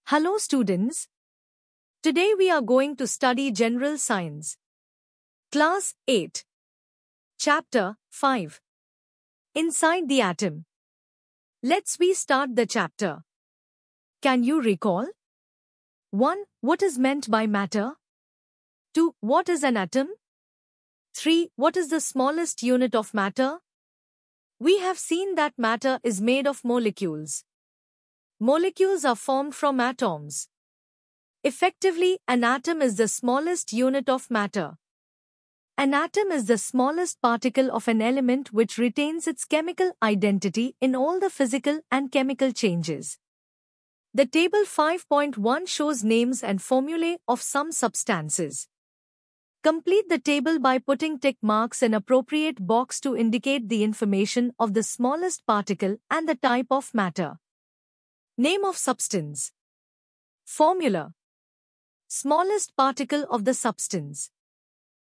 Hello students. Today we are going to study General Science. Class 8. Chapter 5. Inside the Atom. Let's we start the chapter. Can you recall? 1. What is meant by matter? 2. What is an atom? 3. What is the smallest unit of matter? We have seen that matter is made of molecules. Molecules are formed from atoms. Effectively, an atom is the smallest unit of matter. An atom is the smallest particle of an element which retains its chemical identity in all the physical and chemical changes. The table 5.1 shows names and formulae of some substances. Complete the table by putting tick marks in appropriate box to indicate the information of the smallest particle and the type of matter. Name of substance. Formula. Smallest particle of the substance.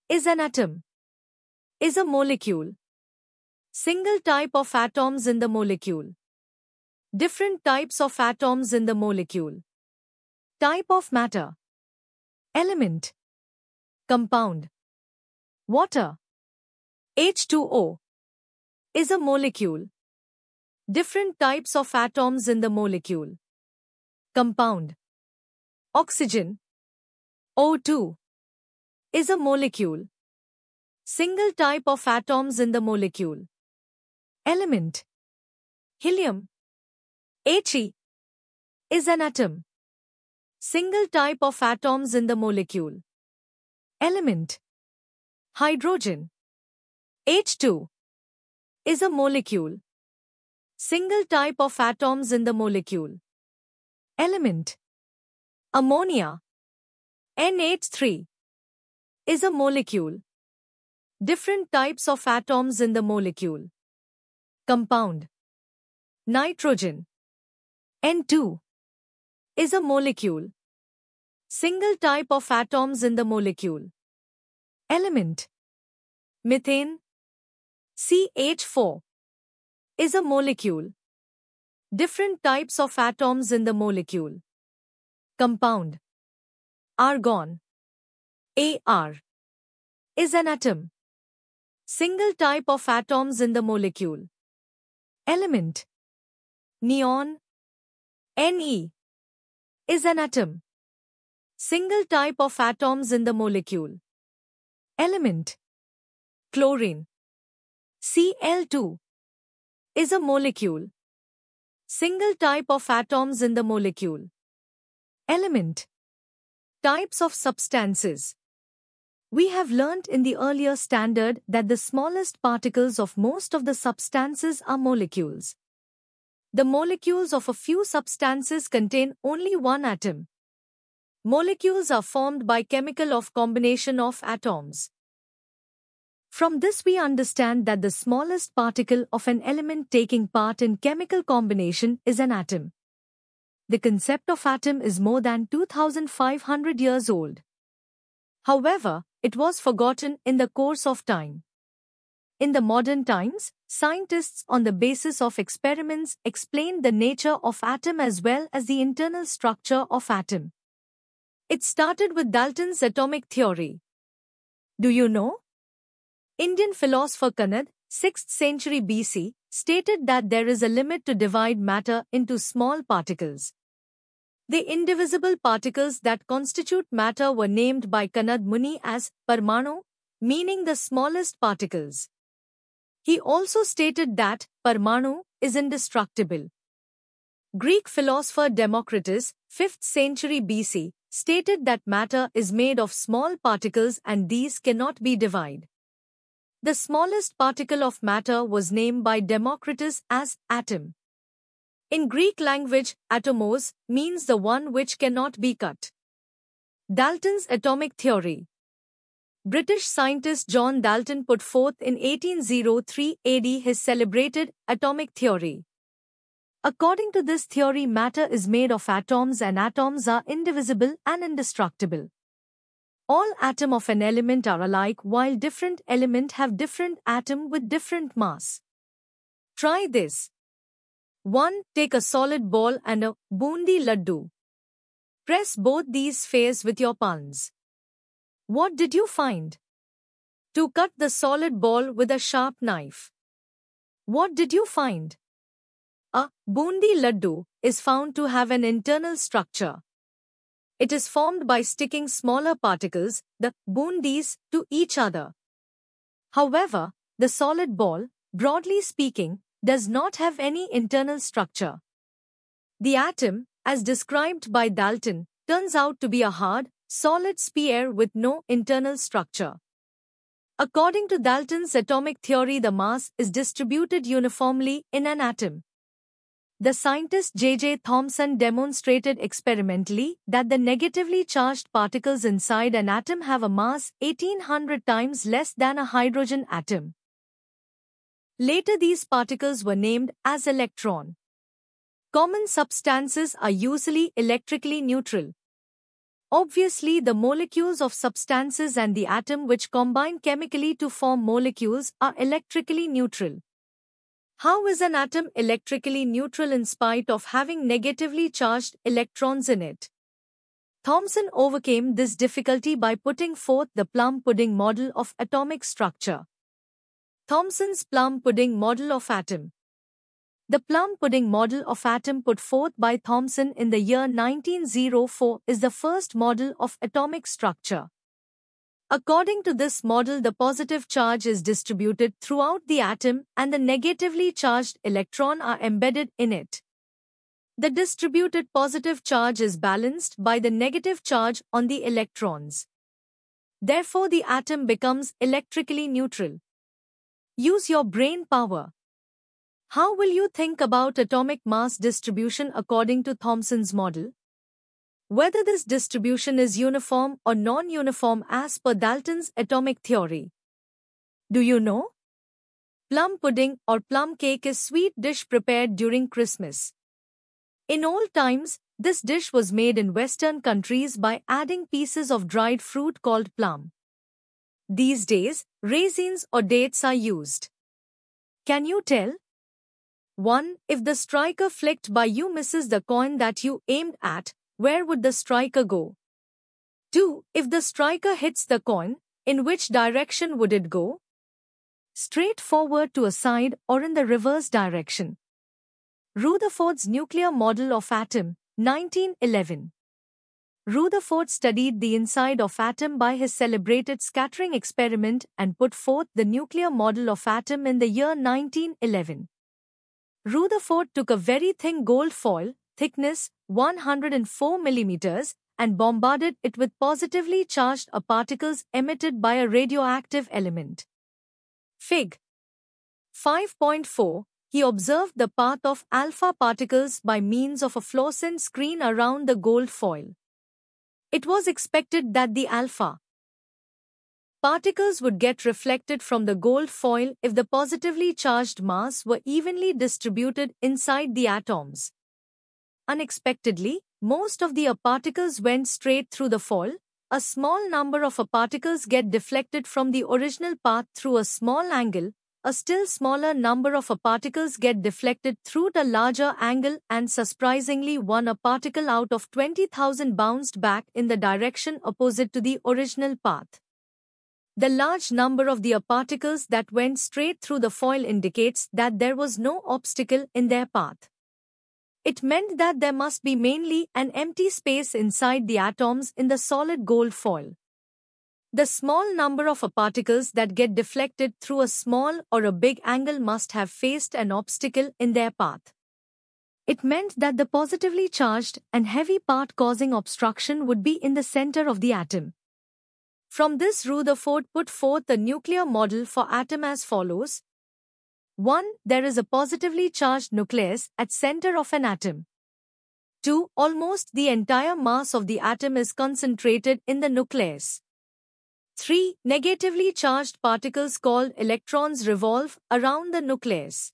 Is an atom. Is a molecule. Single type of atoms in the molecule. Different types of atoms in the molecule. Type of matter. Element. Compound. Water. H2O. Is a molecule. Different types of atoms in the molecule. Compound. Oxygen. O2. Is a molecule. Single type of atoms in the molecule. Element. Helium. He. Is an atom. Single type of atoms in the molecule. Element. Hydrogen. H2. Is a molecule. Single type of atoms in the molecule. Element. Ammonia. NH3. Is a molecule. Different types of atoms in the molecule. Compound. Nitrogen. N2. Is a molecule. Single type of atoms in the molecule. Element. Methane. CH4. Is a molecule. Different types of atoms in the molecule. Compound. Argon. Ar. Is an atom. Single type of atoms in the molecule. Element. Neon. Ne. Is an atom. Single type of atoms in the molecule. Element. Chlorine. Cl2. Is a molecule. Single type of atoms in the molecule. Element. Types of substances. We have learnt in the earlier standard that the smallest particles of most of the substances are molecules. The molecules of a few substances contain only one atom. Molecules are formed by chemical of combination of atoms. From this we understand that the smallest particle of an element taking part in chemical combination is an atom. The concept of atom is more than 2500 years old. However, it was forgotten in the course of time. In the modern times, scientists on the basis of experiments explain the nature of atom as well as the internal structure of atom. It started with Dalton's atomic theory. Do you know? Indian philosopher Kanad, 6th century BC, stated that there is a limit to divide matter into small particles. The indivisible particles that constitute matter were named by Kanad Muni as Parmanu, meaning the smallest particles. He also stated that Parmanu is indestructible. Greek philosopher Democritus, 5th century BC, stated that matter is made of small particles and these cannot be divided. The smallest particle of matter was named by Democritus as atom. In Greek language, atomos means the one which cannot be cut. Dalton's atomic theory. British scientist John Dalton put forth in 1803 AD his celebrated atomic theory. According to this theory, matter is made of atoms and atoms are indivisible and indestructible. All atoms of an element are alike while different elements have different atoms with different mass. Try this. 1. Take a solid ball and a bundi laddu. Press both these spheres with your palms. What did you find? To cut the solid ball with a sharp knife. What did you find? A bundi laddu is found to have an internal structure. It is formed by sticking smaller particles, the bundis, to each other. However, the solid ball, broadly speaking, does not have any internal structure. The atom, as described by Dalton, turns out to be a hard, solid sphere with no internal structure. According to Dalton's atomic theory, the mass is distributed uniformly in an atom. The scientist J.J. Thomson demonstrated experimentally that the negatively charged particles inside an atom have a mass 1800 times less than a hydrogen atom. Later these particles were named as electron. Common substances are usually electrically neutral. Obviously, the molecules of substances and the atom which combine chemically to form molecules are electrically neutral. How is an atom electrically neutral in spite of having negatively charged electrons in it? Thomson overcame this difficulty by putting forth the plum pudding model of atomic structure. Thomson's plum pudding model of atom. The plum pudding model of atom put forth by Thomson in the year 1904 is the first model of atomic structure. According to this model, the positive charge is distributed throughout the atom and the negatively charged electrons are embedded in it. The distributed positive charge is balanced by the negative charge on the electrons. Therefore, the atom becomes electrically neutral. Use your brain power. How will you think about atomic mass distribution according to Thomson's model? Whether this distribution is uniform or non-uniform as per Dalton's atomic theory. Do you know? Plum pudding or plum cake is sweet dish prepared during Christmas. In old times, this dish was made in Western countries by adding pieces of dried fruit called plum. These days, raisins or dates are used. Can you tell? 1. If the striker flicked by you misses the coin that you aimed at, where would the striker go? 2. If the striker hits the coin, in which direction would it go? Straight forward to a side or in the reverse direction. Rutherford's nuclear model of atom, 1911. Rutherford studied the inside of atom by his celebrated scattering experiment and put forth the nuclear model of atom in the year 1911. Rutherford took a very thin gold foil, thickness 104 mm, and bombarded it with positively charged particles emitted by a radioactive element. Fig. 5.4. He observed the path of alpha particles by means of a fluorescent screen around the gold foil. It was expected that the alpha particles would get reflected from the gold foil if the positively charged mass were evenly distributed inside the atoms. Unexpectedly, most of the particles went straight through the foil. A small number of particles get deflected from the original path through a small angle. A still smaller number of particles get deflected through the larger angle, and surprisingly, one particle out of 20,000 bounced back in the direction opposite to the original path. The large number of the particles that went straight through the foil indicates that there was no obstacle in their path. It meant that there must be mainly an empty space inside the atoms in the solid gold foil. The small number of particles that get deflected through a small or a big angle must have faced an obstacle in their path. It meant that the positively charged and heavy part causing obstruction would be in the center of the atom. From this, Rutherford put forth the nuclear model for atom as follows. 1. There is a positively charged nucleus at center of an atom. 2. Almost the entire mass of the atom is concentrated in the nucleus. 3. Negatively charged particles called electrons revolve around the nucleus.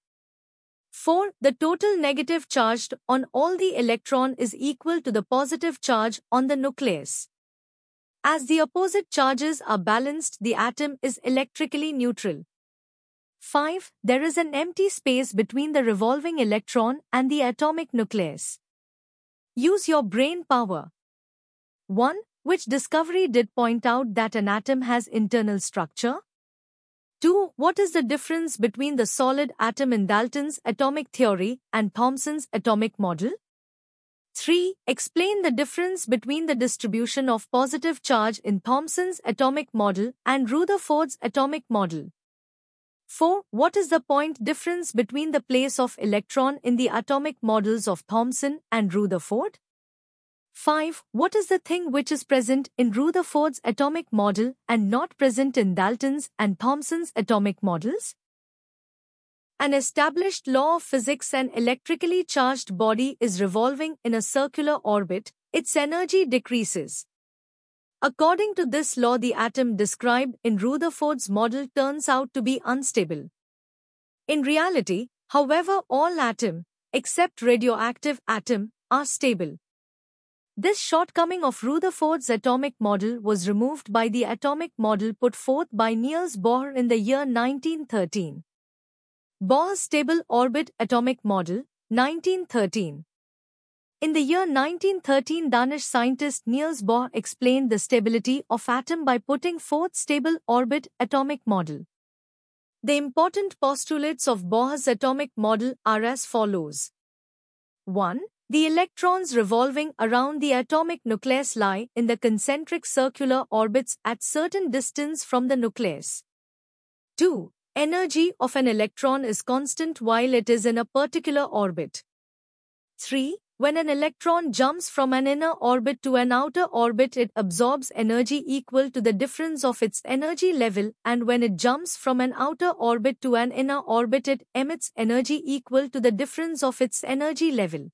4. The total negative charge on all the electron is equal to the positive charge on the nucleus. As the opposite charges are balanced, the atom is electrically neutral. 5. There is an empty space between the revolving electron and the atomic nucleus. Use your brain power. 1. Which discovery did point out that an atom has internal structure? 2. What is the difference between the solid atom in Dalton's atomic theory and Thomson's atomic model? 3. Explain the difference between the distribution of positive charge in Thomson's atomic model and Rutherford's atomic model. 4. What is the point difference between the place of electron in the atomic models of Thomson and Rutherford? 5. What is the thing which is present in Rutherford's atomic model and not present in Dalton's and Thomson's atomic models? An established law of physics: an electrically charged body is revolving in a circular orbit, its energy decreases. According to this law, the atom described in Rutherford's model turns out to be unstable. In reality, however, all atoms, except radioactive atom, are stable. This shortcoming of Rutherford's atomic model was removed by the atomic model put forth by Niels Bohr in the year 1913. Bohr's stable orbit atomic model, 1913. In the year 1913, Danish scientist Niels Bohr explained the stability of atom by putting forth stable orbit atomic model. The important postulates of Bohr's atomic model are as follows. 1. The electrons revolving around the atomic nucleus lie in the concentric circular orbits at certain distance from the nucleus. 2. Energy of an electron is constant while it is in a particular orbit. 3. When an electron jumps from an inner orbit to an outer orbit, it absorbs energy equal to the difference of its energy level, and when it jumps from an outer orbit to an inner orbit, it emits energy equal to the difference of its energy level.